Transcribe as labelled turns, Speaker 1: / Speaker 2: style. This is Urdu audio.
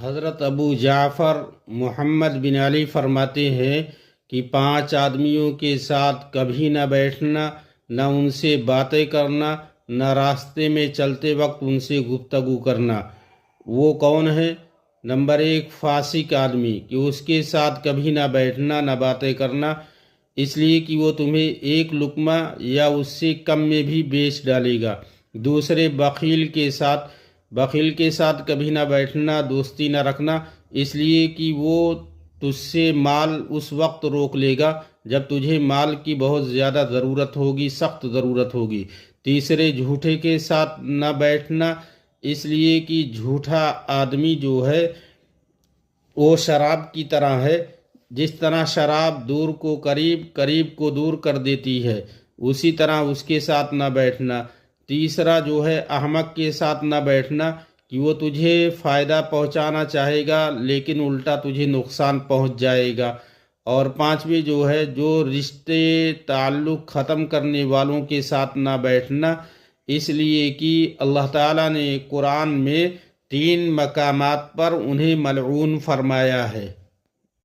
Speaker 1: حضرت ابو جعفر محمد بن علی فرماتے ہیں کہ 5 آدمیوں کے ساتھ کبھی نہ بیٹھنا، نہ ان سے باتیں کرنا، نہ راستے میں چلتے وقت ان سے گفتگو کرنا۔ وہ کون ہے؟ نمبر 1، فاسق آدمی، کہ اس کے ساتھ کبھی نہ بیٹھنا، نہ باتیں کرنا، اس لیے کہ وہ تمہیں ایک لقمہ یا اس سے کم میں بھی بیچ ڈالے گا۔ دوسرے، بخیل کے ساتھ کبھی نہ بیٹھنا، دوستی نہ رکھنا، اس لیے کہ وہ تجھ سے مال اس وقت روک لے گا جب تجھے مال کی بہت زیادہ ضرورت ہوگی، سخت ضرورت ہوگی۔ تیسرے، جھوٹے کے ساتھ نہ بیٹھنا، اس لیے کہ جھوٹا آدمی جو ہے وہ شراب کی طرح ہے، جس طرح شراب دور کو قریب، قریب کو دور کر دیتی ہے، اسی طرح اس کے ساتھ نہ بیٹھنا۔ تیسرا جو ہے احمق کے ساتھ نہ بیٹھنا، کہ وہ تجھے فائدہ پہنچانا چاہے گا لیکن الٹا تجھے نقصان پہنچ جائے گا۔ اور پانچویں جو ہے جو رشتے تعلق ختم کرنے والوں کے ساتھ نہ بیٹھنا، اس لیے کہ اللہ تعالیٰ نے قرآن میں 3 مقامات پر انہیں ملعون فرمایا ہے۔